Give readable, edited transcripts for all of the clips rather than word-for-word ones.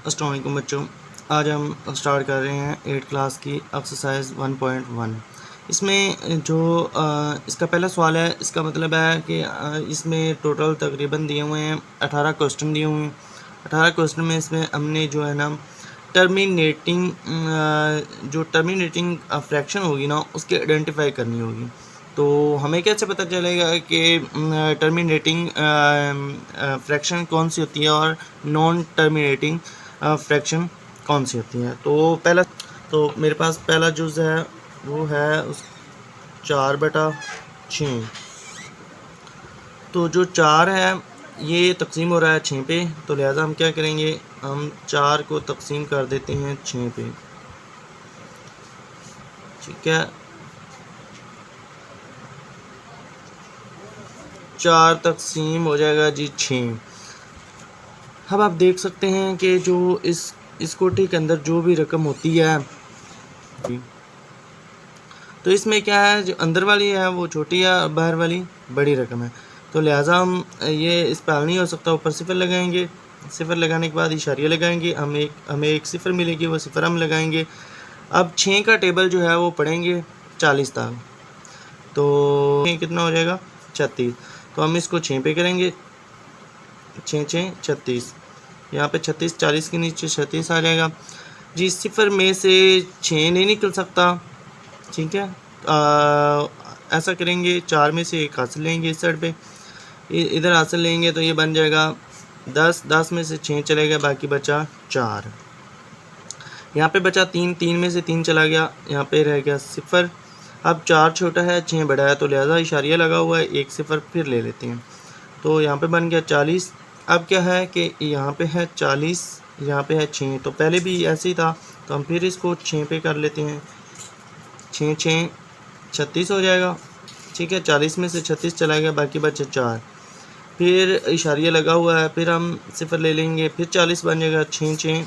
अस्सलाम वालेकुम बच्चों। आज हम स्टार्ट कर रहे हैं 8th क्लास की एक्सरसाइज 1.1। इसमें जो इसका पहला सवाल है, इसका मतलब है कि इसमें टोटल तकरीबन दिए हुए हैं 18 क्वेश्चन दिए हुए हैं। 18 क्वेश्चन में इसमें हमने जो है ना टर्मिनेटिंग फ्रैक्शन होगी ना, उसकी आइडेंटिफाई करनी होगी। तो हमें कैसे पता चलेगा कि टर्मिनेटिंग फ्रैक्शन कौन सी होती है और नॉन टर्मिनेटिंग फ्रैक्शन कौन सी होती है। तो मेरे पास पहला जुज़ है वो है 4/6। तो जो 4 है ये तकसीम हो रहा है 6 पे, तो लिहाजा हम क्या करेंगे, हम 4 को तकसीम कर देते हैं 6 पे। ठीक है, 4 तकसीम हो जाएगा जी 6। अब आप देख सकते हैं कि जो इस कोठी के अंदर जो भी रकम होती है, तो इसमें क्या है, जो अंदर वाली है वो छोटी है और बाहर वाली बड़ी रकम है। तो लिहाजा हम ये इस पर हल नहीं हो सकता, ऊपर सिफर लगाएंगे। सिफर लगाने के बाद इशारिया लगाएंगे, हमें एक सिफर मिलेगी, वो सिफर हम लगाएंगे। अब 6 का टेबल जो है वो पढ़ेंगे 40 तक, तो कितना हो जाएगा 36। तो हम इसको 6 पे करेंगे, 6 6 36। यहाँ पे 36 40 के नीचे 36 आ जाएगा जी। सिफर में से 6 नहीं निकल सकता, ठीक है। ऐसा करेंगे, 4 में से एक हासिल लेंगे इस साइड पे, इधर हासिल लेंगे तो ये बन जाएगा 10। 10 में से 6 चलेगा, बाकी बचा 4। यहाँ पे बचा 3, 3 में से 3 चला गया, यहाँ पे रह गया सिफर। अब 4 छोटा है 6 बड़ा है, तो लिहाजा इशारिया लगा हुआ है, एक सिफर फिर ले लेते हैं। तो यहाँ पे बन गया 40। अब क्या है कि यहाँ पे है 40, यहाँ पे है 6, तो पहले भी ऐसे ही था, तो हम फिर इसको 6 पे कर लेते हैं। 6 6 36 हो जाएगा, ठीक है। 40 में से 36 चला गया, बाकी बचे 4। फिर इशारिया लगा हुआ है, फिर हम सिफर ले लेंगे, फिर 40 बन जाएगा। 6 6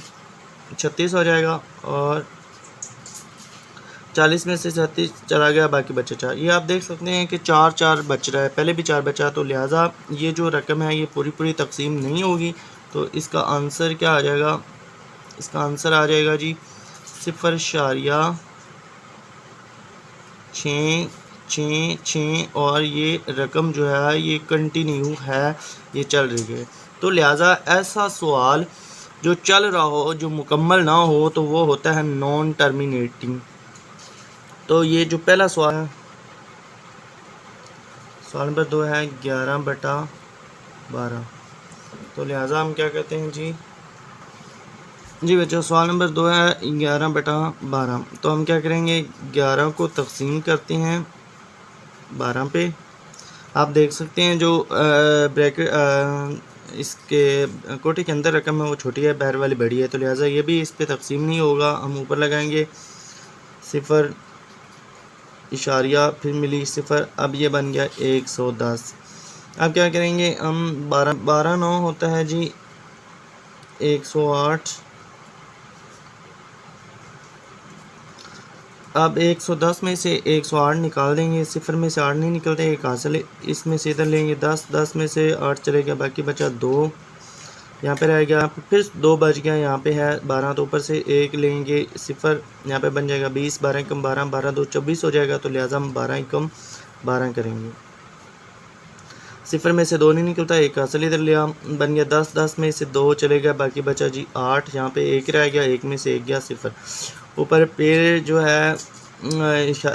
36 हो जाएगा, और 40 में से 36 चला गया, बाकी बचे 4। ये आप देख सकते हैं कि 4 4 बच रहा है, पहले भी 4 बचा, तो लिहाजा ये जो रकम है ये पूरी तकसीम नहीं होगी। तो इसका आंसर क्या आ जाएगा, इसका आंसर आ जाएगा जी 0.6 6 6, और ये रकम जो है ये कंटिन्यू है, ये चल रही है। तो लिहाजा ऐसा सवाल जो चल रहा हो, जो मुकम्मल ना हो, तो वो होता है नॉन टर्मिनेटिंग। तो ये जो पहला सवाल है, सवाल नंबर 2 है 11/12। तो लिहाजा हम क्या कहते हैं जी बच्चों, सवाल नंबर 2 है 11/12। तो हम क्या करेंगे, 11 को तकसीम करते हैं 12 पे। आप देख सकते हैं जो ब्रैकेट इसके कोटे के अंदर रकम है वो छोटी है, बाहर वाली बड़ी है, तो लिहाजा ये भी इस पे तकसीम नहीं होगा। हम ऊपर लगाएंगे सिफर, इशारिया, फिर मिली सिफर, अब ये बन गया 110। अब क्या करेंगे हम, 12 9 होता है जी 108। अब 110 में से 108 निकाल देंगे, सिफर में से 8 नहीं निकलते, एक हासिल इसमें से इधर लेंगे। 10 में से 8 चले गया, बाकी बचा 2, यहाँ पे रह गया, फिर 2 बच गया, यहाँ पे है 12, तो ऊपर से 1 लेंगे सिफर, यहाँ पे बन जाएगा 20। 12 कम 12, 12 2 24 हो जाएगा, तो लिहाजा हम 12 कम 12 करेंगे। सिफर में से 2 नहीं निकलता, एक हासिल इधर लिया, बन गया 10। 10 में से 2 चले गया, बाकी बचा जी 8, यहाँ पे 1 रह गया, 1 में से 1 गया सिफर। ऊपर फिर जो है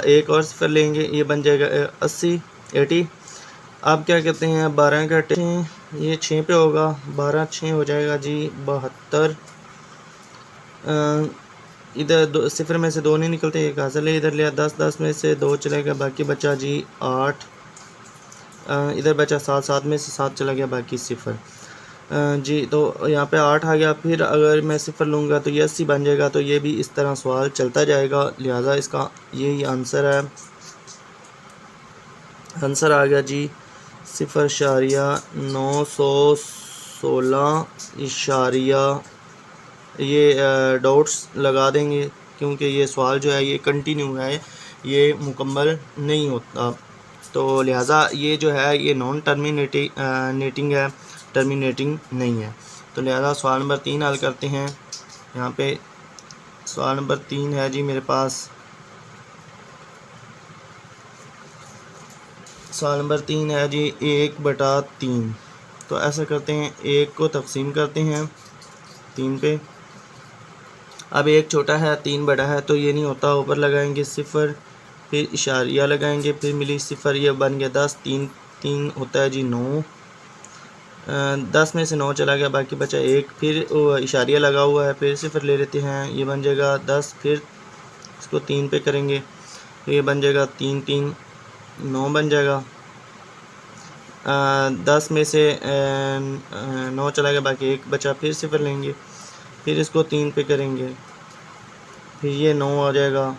एक और सिफर लेंगे, ये बन जाएगा 80। अब क्या कहते हैं, 12 घटे ये 6 पे होगा, 12 6 हो जाएगा जी 72। इधर सिफर में से 2 नहीं निकलते, एक हासिल है, इधर लिया 10। 10 में से 2 चलेगा, बाकी बचा जी 8। इधर बचा 7। 7 में से 7 चला गया, बाकी सिफर जी। तो यहाँ पे 8 आ गया, फिर अगर मैं सिफर लूँगा तो ये 80 बन जाएगा। तो ये भी इस तरह सवाल चलता जाएगा, लिहाजा इसका यही आंसर है। आंसर आ गया जी 0.916 इशारिया, ये डॉट्स लगा देंगे क्योंकि ये सवाल जो है ये कंटिन्यू है, ये मुकम्मल नहीं होता। तो लिहाजा ये जो है ये नॉन टर्मिनेटिंग है, टर्मिनेटिंग नहीं है। तो लिहाजा सवाल नंबर 3 हल करते हैं। यहाँ पे सवाल नंबर 3 है जी मेरे पास। सवाल नंबर 3 है जी 1/3। तो ऐसा करते हैं, 1 को तकसीम करते हैं 3 पे। अब 1 छोटा है 3 बड़ा है तो ये नहीं होता, ऊपर लगाएंगे 0, फिर इशारिया लगाएंगे, फिर मिली 0, ये बन गया 10। 3 3 होता है जी 9। 10 में से 9 चला गया, बाकी बचा 1, फिर इशारिया लगा हुआ है, फिर 0 ले लेते हैं, ये बन जाएगा 10। फिर इसको 3 पे करेंगे तो ये बन जाएगा 3 3 9 बन जाएगा। 10 में से 9 चला गया, बाकी 1 बचा, फिर 0 लेंगे, फिर इसको 3 पे करेंगे, फिर ये 9 आ जाएगा,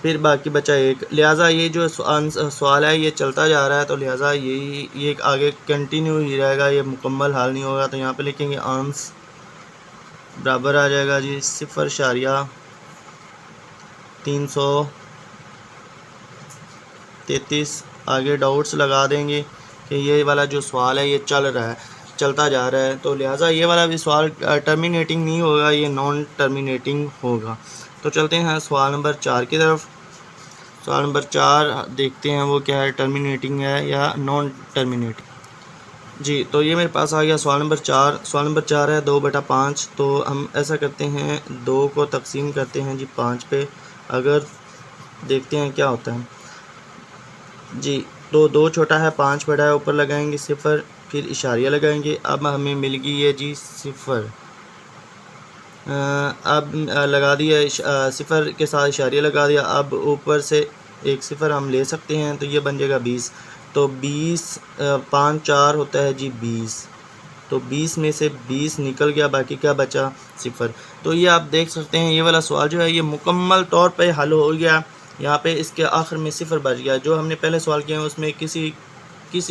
फिर बाकी बचा 1। लिहाजा ये जो सवाल है ये चलता जा रहा है, तो लिहाजा ये आगे कंटिन्यू ही रहेगा, ये मुकम्मल हल नहीं होगा। तो यहाँ पे लिखेंगे आंस बराबर आ जाएगा जी 0.333। आगे डाउट्स लगा देंगे कि ये वाला जो सवाल है ये चलता जा रहा है, तो लिहाजा ये वाला भी सवाल टर्मिनेटिंग नहीं होगा, ये नॉन टर्मिनेटिंग होगा। तो चलते हैं सवाल नंबर 4 की तरफ। सवाल नंबर 4 देखते हैं वो क्या है, टर्मिनेटिंग है या नॉन टर्मिनेटिंग। जी, तो ये मेरे पास आ गया सवाल नंबर 4। सवाल नंबर 4 है 2/5। तो हम ऐसा करते हैं, 2 को तकसीम करते हैं जी 5 पे। अगर देखते हैं क्या होता है जी। तो 2 छोटा है 5 बड़ा है, ऊपर लगाएंगे 0, फिर इशारिया लगाएंगे। अब हमें मिल गई है जी 0। अब लगा दिया 0 के साथ इशारिया लगा दिया। अब ऊपर से एक 0 हम ले सकते हैं, तो ये बन जाएगा 20। तो 20 5 4 होता है जी 20। तो 20 में से 20 निकल गया, बाकी क्या बचा 0। तो ये आप देख सकते हैं, ये वाला सवाल जो है ये मुकम्मल तौर पे हल हो गया। यहाँ पे इसके आखिर में 0 बच गया। जो हमने पहले सवाल किए हैं उसमें किसी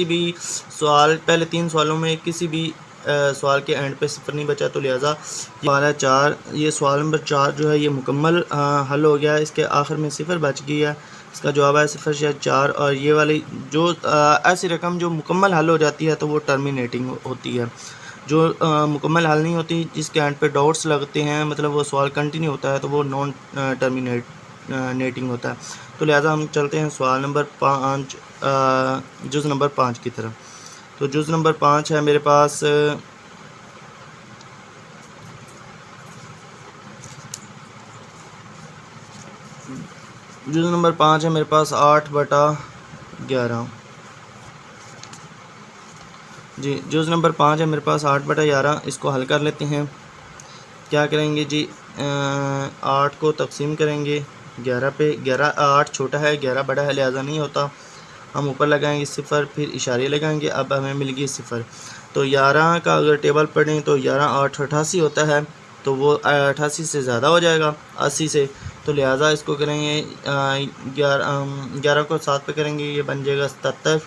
भी सवाल, पहले 3 सवालों में किसी भी सवाल के एंड पे 0 नहीं बचा। तो लिहाजा सवाल है 4, ये सवाल नंबर 4 जो है ये मुकम्मल हल हो गया। इसके आखिर में 0 बच गई है, इसका जवाब है 0/4। और ये वाली जो ऐसी रकम जो मुकम्मल हल हो जाती है तो वो टर्मिनेटिंग होती है। जो मुकम्मल हल नहीं होती, जिसके एंड पे डॉट्स लगते हैं, मतलब वो सवाल कंटिन्यू होता है, तो वो नॉन टर्मिनेटिंग होता है। तो लिहाजा हम चलते हैं सवाल नंबर 5, जुज़ नंबर 5 की तरफ। तो जुज़ नंबर 5 है मेरे पास, जुज़ नंबर 5 है मेरे पास 8/11। जी, जुज़ नंबर 5 है मेरे पास 8/11। इसको हल कर लेते हैं। क्या करेंगे जी, 8 को तकसीम करेंगे 11 पे। 8 छोटा है 11 बड़ा है, लिहाजा नहीं होता। हम ऊपर लगाएंगे 0, फिर इशारे लगाएंगे। अब हमें मिल गई 0। तो 11 का अगर टेबल पढ़ें तो 11 8 88 होता है, तो वो 88 से ज़्यादा हो जाएगा 80 से। तो लिहाजा इसको करेंगे 11 को 7 पे करेंगे, ये बन जाएगा 77।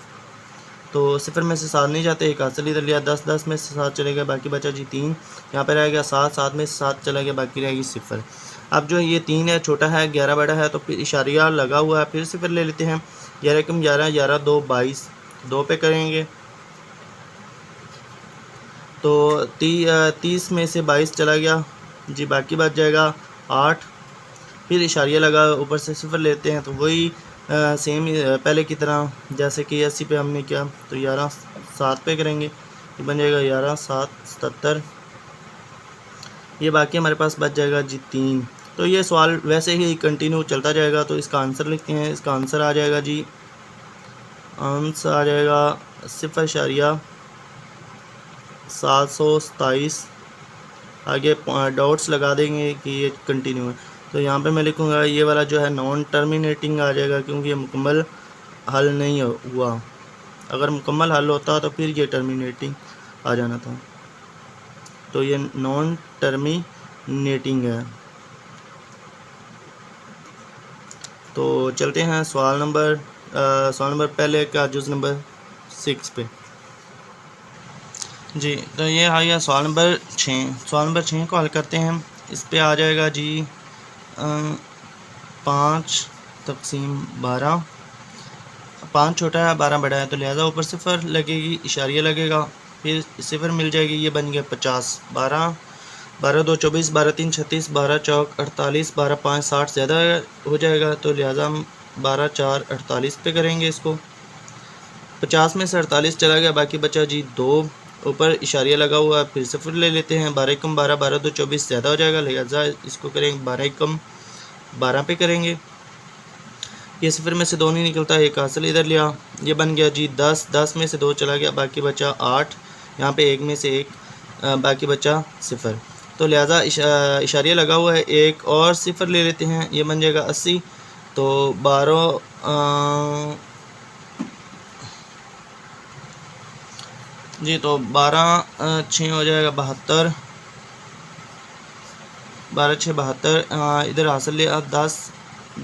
तो 0 में से 7 नहीं जाते, एक हासिल इधर लिया, 10 में से 7 चले गया, बाकी बचा जी 3। यहाँ पे रह गया 7 में से 7 चला गया, बाकी रहेगी 0। अब जो ये 3 है छोटा है 11 बड़ा है, तो फिर इशारिया लगा हुआ है, फिर 0 ले लेते हैं। 11 कम 11, 11 2 22, 2 पे करेंगे तो 30 में से 22 चला गया जी, बाकी बच जाएगा 8। फिर इशारिया लगा, ऊपर से 0 लेते हैं, तो वही सेम पहले की तरह जैसे कि 80 पे हमने किया। तो 11 7 पे करेंगे, ये बन जाएगा 11 7 77। ये बाकी हमारे पास बच जाएगा जी 3। तो ये सवाल वैसे ही कंटिन्यू चलता जाएगा। तो इसका आंसर लिखते हैं। इसका आंसर आ जाएगा जी, आंसर आ जाएगा 0.727। आगे डॉट्स लगा देंगे कि ये कंटिन्यू है। तो यहाँ पे मैं लिखूँगा ये वाला जो है नॉन टर्मिनेटिंग आ जाएगा, क्योंकि ये मुकम्मल हल नहीं हुआ। अगर मुकम्मल हल होता तो फिर ये टर्मिनेटिंग आ जाना था। तो ये नॉन टर्मिनेटिंग है। तो चलते हैं सवाल नंबर पहले का जुज़ नंबर 6 पे। जी, तो ये आ गया सवाल नंबर 6। सवाल नंबर 6 को हल करते हैं। इस पे आ जाएगा जी 5 तकसीम 12। 5 छोटा है 12 बड़ा है, तो लिहाजा ऊपर 0 लगेगी, इशारिया लगेगा, फिर 0 मिल जाएगी, ये बन गया 50। 12 12 2 24, 12 3 36, 12 4 48, 12 5 60 ज़्यादा हो जाएगा, तो लिहाजा हम 12 4 48 पे करेंगे इसको। 50 में से 48 चला गया, बाकी बचा जी 2, ऊपर इशारिया लगा हुआ है, फिर सिफर ले लेते हैं। 12 कम 12, 12 2 24 ज़्यादा हो जाएगा, लिहाजा इसको करेंगे 12 कम 12 पे करेंगे। ये सिफर में से 2 नहीं निकलता, एक हासिल इधर लिया, ये बन गया जी 10, 10 में से 2 चला गया, बाकी बचा 8, यहाँ पे 1 में से 1, बाकी बचा सिफर। तो लिहाजा इशारिया लगा हुआ है, एक और सिफर ले लेते हैं, ये बन जाएगा 80। तो 12 जी, तो 12 6 हो जाएगा 72, 12 6 72, इधर हासिल लिया 10,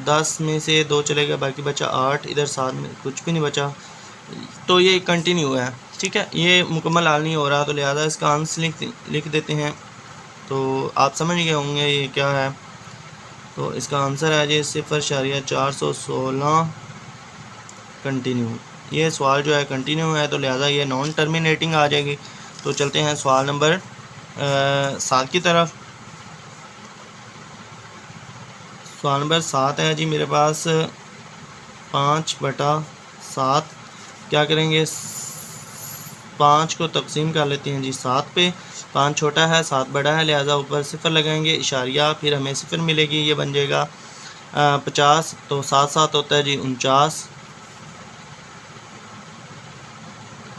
10 में से 2 चले गए, बाकी बचा 8, इधर 7 में कुछ भी नहीं बचा, तो ये कंटिन्यू है। ठीक है, ये मुकम्मल हाल नहीं हो रहा, तो लिहाजा इसका आंसर लिख देते हैं। तो आप समझ गए होंगे ये क्या है। तो इसका आंसर है जी 0.416 कंटिन्यू। ये सवाल जो है कंटिन्यू है, तो लिहाजा ये नॉन टर्मिनेटिंग आ जाएगी। तो चलते हैं सवाल नंबर 7 की तरफ। सवाल नंबर 7 है जी मेरे पास 5/7। क्या करेंगे, 5 को तकसीम कर लेते हैं जी 7 पे। 5 छोटा है, 7 बड़ा है, लिहाजा ऊपर सिफर लगाएंगे इशारिया, फिर हमें सिफर मिलेगी, ये बन जाएगा 50। तो 7 7 होता है जी 49,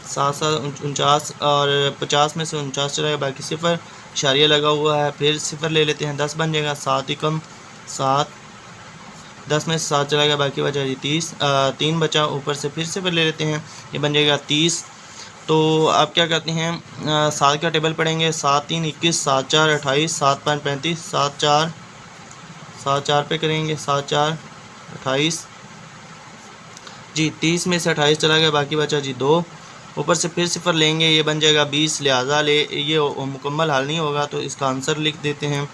7 7 49, और 50 में से 49 चला गया, बाकी सिफर इशारिया लगा हुआ है, फिर सिफर ले लेते हैं, 10 बन जाएगा। 7 एकम 7, 10 में से 7 चला गया, बाकी बचा जी 30, 3 बचा, ऊपर से फिर सिफर ले लेते हैं, ये बन जाएगा 30। तो आप क्या करते हैं, 7 का टेबल पढ़ेंगे, 7 3 21, 7 4 28, 7 5 35, 7 4 पे करेंगे, 7 4 28 जी। 30 में से 28 चला गया, बाकी बचा जी 2, ऊपर से फिर सिफर लेंगे, ये बन जाएगा 20, लिहाजा ये मुकम्मल हल नहीं होगा, तो इसका आंसर लिख देते हैं।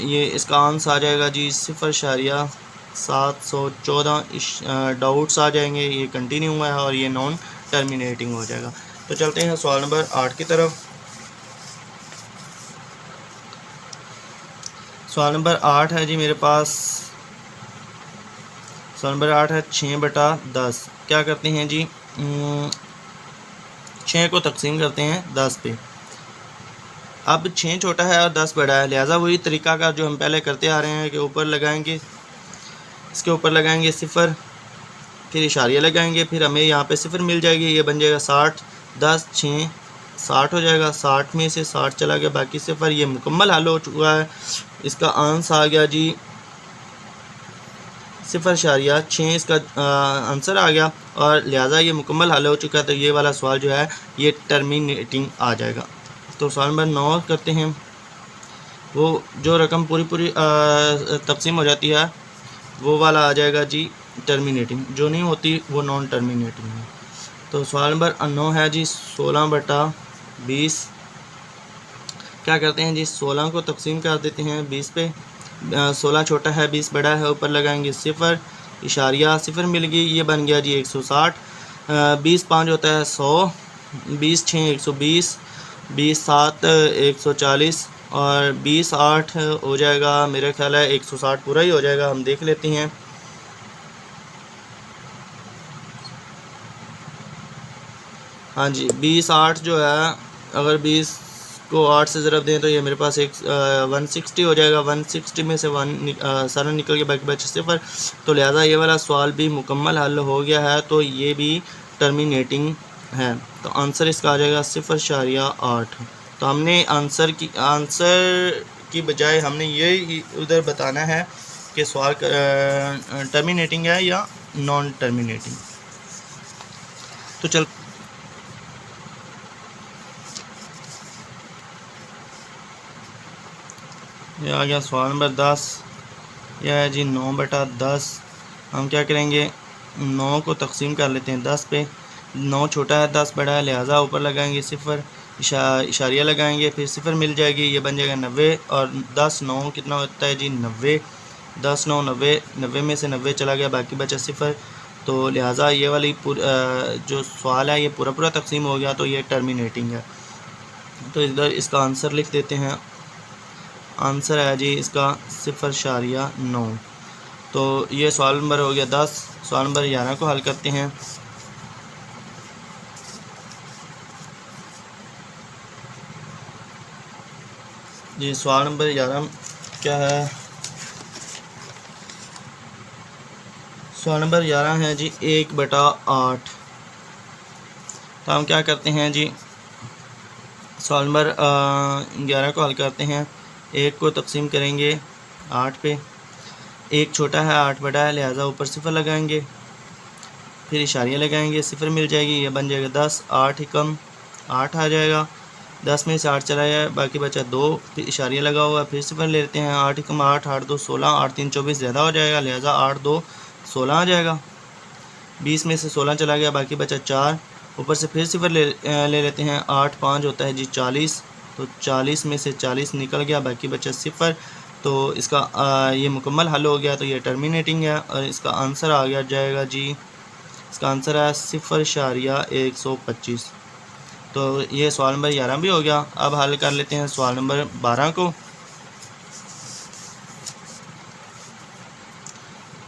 ये इसका आंसर आ जाएगा जी 0.714। डाउट्स आ जाएंगे, ये कंटिन्यू हुआ है और ये नॉन टर्मिनेटिंग हो जाएगा। तो चलते हैं सवाल नंबर 8 की तरफ। सवाल नंबर 8 है जी मेरे पास, सवाल नंबर 8 है 6/10। क्या करते हैं जी, 6 को तकसीम करते हैं 10 पे। अब 6 छोटा है और 10 बड़ा है, लिहाजा वही तरीका का जो हम पहले करते आ रहे हैं कि ऊपर लगाएंगे, इसके ऊपर लगाएंगे सिफर, फिर इशारिया लगाएंगे, फिर हमें यहाँ पे सिफर मिल जाएगी, ये बन जाएगा 60, 10 6 60 हो जाएगा। 60 में से 60 चला गया, बाकी सिफर, ये मुकम्मल हल हो चुका है। इसका आंसर आ गया जी 0.6, इसका आंसर आ गया, और लिहाजा ये मुकम्मल हल हो चुका है। तो ये वाला सवाल जो है ये टर्मिनेटिंग आ जाएगा। तो सवाल नंबर 9 करते हैं। वो जो रकम पूरी तकसीम हो जाती है वो वाला आ जाएगा जी टर्मिनेटिंग, जो नहीं होती वो नॉन टर्मिनेटिंग है। तो सवाल नंबर 9 है जी 16/20। क्या करते हैं जी, 16 को तकसीम कर देते हैं 20 पे। 16 छोटा है, 20 बड़ा है, ऊपर लगाएंगे सिफर, इशारिया, सिफर मिल गई, ये बन गया जी 160। 20 5 होता है 100, 20 6 120, 20 7 140, और 20 8 हो जाएगा, मेरा ख्याल है 160 पूरा ही हो जाएगा। हम देख लेते हैं। हाँ जी, 20 8 जो है, अगर 20 को 8 से ज़रब दें तो ये मेरे पास 160 हो जाएगा। 160 में से 1 सारा निकल गया, बाकी बचे सिफर। तो लिहाजा ये वाला सवाल भी मुकम्मल हल हो गया है, तो ये भी टर्मिनेटिंग है। तो आंसर इसका आ जाएगा 0.8। तो हमने आंसर की बजाय हमने ये उधर बताना है कि सवाल टर्मिनेटिंग है या नॉन टर्मिनेटिंग। तो चल ये आ गया सवाल नंबर 10। यह है जी 9/10। हम क्या करेंगे, 9 को तकसीम कर लेते हैं 10 पे। 9 छोटा है, 10 बड़ा है, लिहाजा ऊपर लगाएंगे सिफर, इशारिया लगाएंगे, फिर सिफर मिल जाएगी, ये बन जाएगा 90। और 10 9 कितना होता है जी 90। 10 9 90, 90 में से 90 चला गया, बाकी बचा सिफर। तो लिहाजा ये वाली जो सवाल है ये पूरा तकसीम हो गया, तो ये टर्मिनेटिंग है। तो इधर इसका आंसर लिख देते हैं। आंसर है जी इसका 0.9। तो ये सवाल नंबर हो गया 10। सवाल नंबर 11 को हल करते हैं। जी सवाल नंबर 11 क्या है? सवाल नंबर 11 है जी 1/8। तो हम क्या करते हैं जी, सवाल नंबर 11 को हल करते हैं। 1 को तकसीम करेंगे 8 पे, 1 छोटा है 8 बड़ा है, लिहाजा ऊपर 0 लगाएंगे, फिर इशारिया लगाएंगे, 0 मिल जाएगी, ये बन जाएगा 10। 8 ही कम 8 आ जाएगा, 10 में से 8 चला जाए, बाकी बचा 2, फिर इशारिया लगा हुआ, फिर 0 ले लेते हैं। 8 ही कम 8, 8 2 16, 8 3 24 ज़्यादा हो जाएगा, लिहाजा 8 2 16 आ जाएगा। 20 में से 16 चला गया, बाकी बचा 4, ऊपर से फिर 0 ले लेते हैं। 8 5 होता है जी 40, तो 40 में से 40 निकल गया, बाकी बचा 0। तो इसका ये मुकम्मल हल हो गया, तो ये टर्मिनेटिंग है और इसका आंसर आ गया जाएगा जी, इसका आंसर है 0.125। तो ये सवाल नंबर 11 भी हो गया। अब हल कर लेते हैं सवाल नंबर 12 को।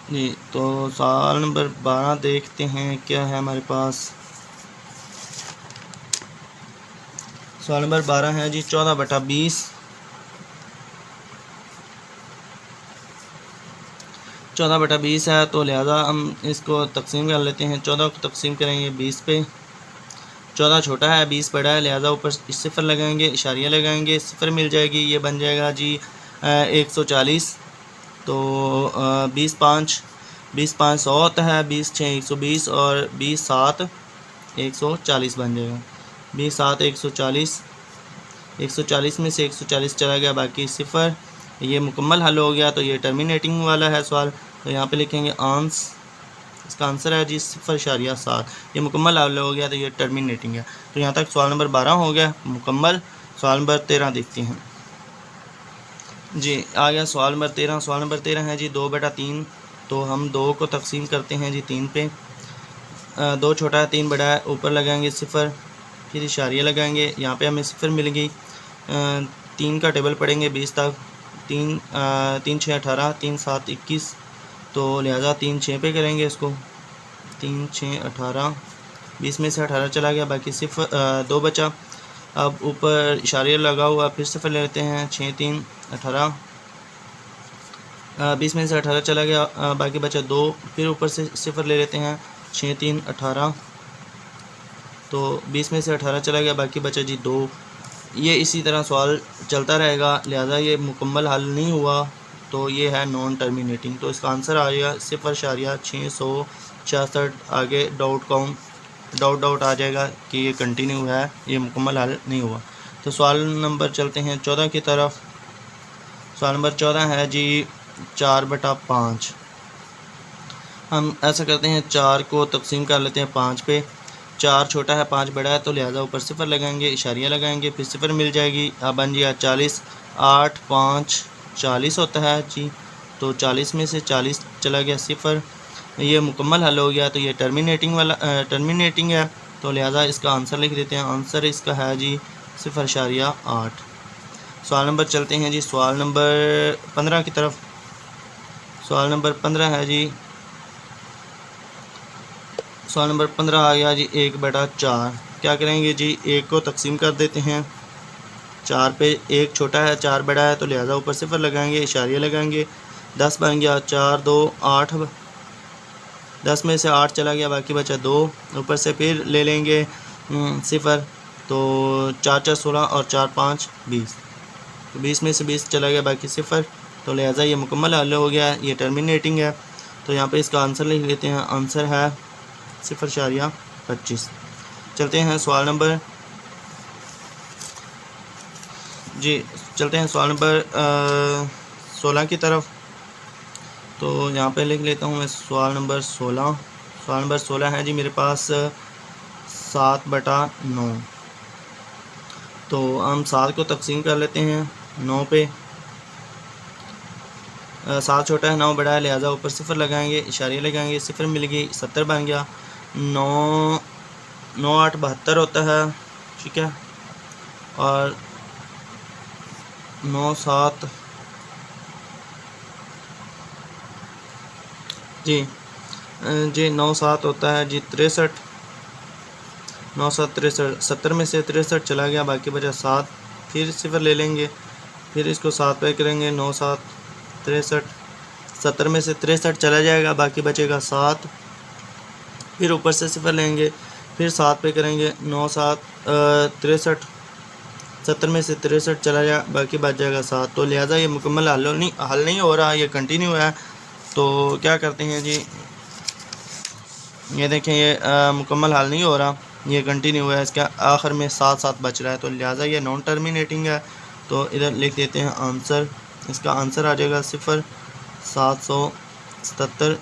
जी तो सवाल नंबर 12 देखते हैं क्या है हमारे पास। सवाल नंबर 12 है जी 14/20। 14/20 है, तो लिहाजा हम इसको तकसीम कर लेते हैं। 14 को तकसीम करेंगे 20 पे, 14 छोटा है 20 बड़ा है, लिहाजा ऊपर 0 लगाएंगे, इशारिया लगाएंगे, 0 मिल जाएगी, ये बन जाएगा जी 140। तो 20 5 100 होता है, 20 6 120 और 20 7 140 बन जाएगा। 20 7 140, 140 में से 140 चला गया, बाकी 0। ये मुकम्मल हल हो गया, तो ये टर्मिनेटिंग वाला है सवाल। तो यहाँ पे लिखेंगे इसका आंसर है जी 0.7। ये मुकम्मल हल हो गया, तो ये टर्मिनेटिंग है। तो यहाँ तक सवाल नंबर 12 हो गया मुकम्मल। सवाल नंबर 13 देखते हैं जी। आ गया सवाल नंबर 13। सवाल नंबर 13 है जी 2/3। तो हम 2 को तकसीम करते हैं जी 3 पे, 2 छोटा है 3 बड़ा है, ऊपर लगाएंगे 0, फिर इशारिया लगाएंगे, यहाँ पे हमें 0 मिल गई। 3 का टेबल पढ़ेंगे 20 तक, 3 6 18, 3 7 21, तो लिहाजा 3 6 पे करेंगे इसको। 3 6 18, 20 में से 18 चला गया, बाकी 2 बचा। अब ऊपर इशारिया लगा हुआ, फिर 0 ले लेते हैं। 6 3 18, 20 में से 18 चला गया, बाकी बचा 2, फिर ऊपर से 0 ले लेते हैं। 6 3 18, तो 20 में से 18 चला गया, बाकी बचा जी 2। ये इसी तरह सवाल चलता रहेगा, लिहाजा ये मुकम्मल हल नहीं हुआ, तो ये है नॉन टर्मिनेटिंग। तो इसका आंसर आ गया 0.666। आगे डाउट आ जाएगा कि ये कंटिन्यू है, ये मुकम्मल हल नहीं हुआ। तो सवाल नंबर चलते हैं 14 की तरफ। सवाल नंबर 14 है जी 4/5। हम ऐसा करते हैं, 4 को तकसीम कर लेते हैं 5 पे, 4 छोटा है 5 बड़ा है, तो लिहाजा ऊपर 0 लगाएंगे, इशारिया लगाएंगे, फिर 0 मिल जाएगी। अब बन गया 40। 8 5 40 होता है जी, तो 40 में से 40 चला गया 0। ये मुकम्मल हल हो गया, तो ये टर्मिनेटिंग है, तो लिहाजा इसका आंसर लिख देते हैं। आंसर इसका है जी 0.8। सवाल नंबर चलते हैं जी सवाल नंबर 15 की तरफ। सवाल नंबर 15 है जी, सवाल नंबर 15 आ गया जी 1/4। क्या करेंगे जी, 1 को तकसीम कर देते हैं 4 पे, 1 छोटा है 4 बड़ा है, तो लिहाजा ऊपर 0 लगाएंगे, इशारिया लगाएंगे, 10 बन गया। 4 2 8, 10 में से 8 चला गया, बाकी बचा 2, ऊपर से फिर ले लेंगे 0, तो 4 4 16 और 4 5 20, तो 20 में से 20 चला गया, बाकी 0। तो लिहाजा ये मुकम्मल हल हो गया, ये टर्मिनेटिंग है। तो यहाँ पे इसका आंसर लिख लेते हैं। आंसर है 0.25। चलते हैं सवाल नंबर जी, चलते हैं सवाल नंबर 16 की तरफ। तो यहाँ पे लिख लेता हूँ मैं सवाल नंबर 16। सवाल नंबर 16 है जी मेरे पास 7/9। तो हम 7 को तकसीम कर लेते हैं 9 पे, 7 छोटा है 9 बड़ा है, लिहाजा ऊपर 0 लगाएंगे, इशारिया लगाएंगे, 0 मिल गई, 70 बन गया। 9 9 8 72 होता है, ठीक है, और 9 7 जी जी 9 7 होता है जी 63। 9 7 63, 70 में से 63 चला गया, बाकी बचा 7। फिर सिफर ले लेंगे, फिर इसको 7 पे करेंगे। 9 7 63, 70 में से 63 चला जाएगा, बाकी बचेगा 7। फिर ऊपर से सिफर लेंगे, फिर 7 पे करेंगे। 9 7 63, 70 में से 63 चला जाए, बाकी बच जाएगा 7। तो लिहाजा ये मुकम्मल हल नहीं हो रहा, ये कंटिन्यू है। तो क्या करते हैं जी, ये देखें ये मुकम्मल हल नहीं हो रहा, ये कंटिन्यू है, इसका आखिर में 7 7 बच रहा है। तो लिहाजा ये नॉन टर्मिनेटिंग है। तो इधर लिख देते हैं आंसर, इसका आंसर आ जाएगा 0 777,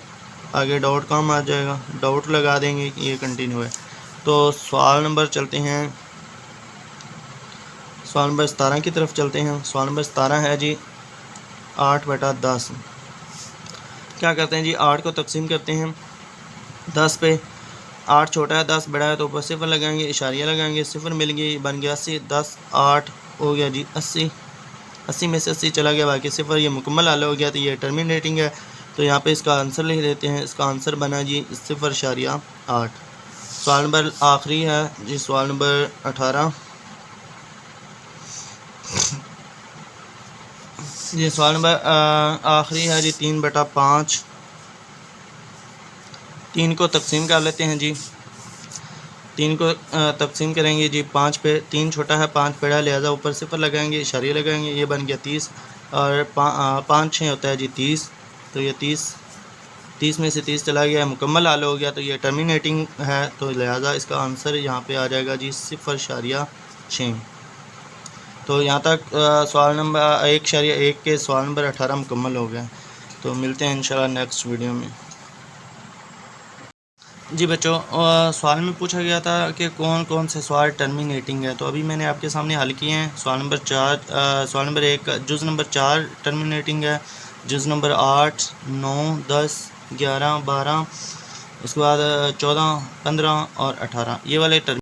आगे डॉट कॉम आ जाएगा, डॉट लगा देंगे कि ये कंटिन्यू है। तो सवाल नंबर चलते हैं, सवाल नंबर 17 की तरफ चलते हैं। सवाल नंबर 17 है जी 8/10। क्या करते हैं जी, 8 को तकसीम करते हैं 10 पे। 8 छोटा है, 10 बड़ा है, तो ऊपर सिफर लगाएंगे, इशारिया लगाएंगे, सिफर मिल गई, बन गया 80। 10 8 हो गया जी 80। 80 में से 80 चला गया, बाकी सिफर। ये मुकम्मल हल हो गया, तो ये टर्मिनेटिंग है। तो यहाँ पे इसका आंसर लिख देते हैं, इसका आंसर बना जी 0.8। सवाल नंबर आखिरी है जी, सवाल नंबर 18। ये सवाल नंबर आखिरी है जी 3/5। 3 को तकसीम कर लेते हैं जी, 3 को तकसीम करेंगे जी 5 पे। 3 छोटा है, 5 बड़ा, लिहाजा ऊपर सिफर लगाएंगे, इशारिया लगाएंगे, ये बन गया 30। और 5 6 होता है जी 30। तो ये 30 में से 30 चला गया, मुकम्मल हल हो गया। तो ये टर्मिनेटिंग है, तो लिहाजा इसका आंसर यहाँ पे आ जाएगा जी 0.6। तो यहाँ तक सवाल नंबर 1.1 के सवाल नंबर 18 मुकम्मल हो गए। तो मिलते हैं इंशाल्लाह नेक्स्ट वीडियो में। जी बच्चों, सवाल में पूछा गया था कि कौन कौन से सवाल टर्मिनेटिंग है, तो अभी मैंने आपके सामने हल किए हैं। सवाल नंबर 4, सवाल नंबर 1 जुज़ नंबर 4 टर्मिनेटिंग है। जुज़ नंबर 8 9 10 11 12, उसके बाद 14 15 और 18, ये वाले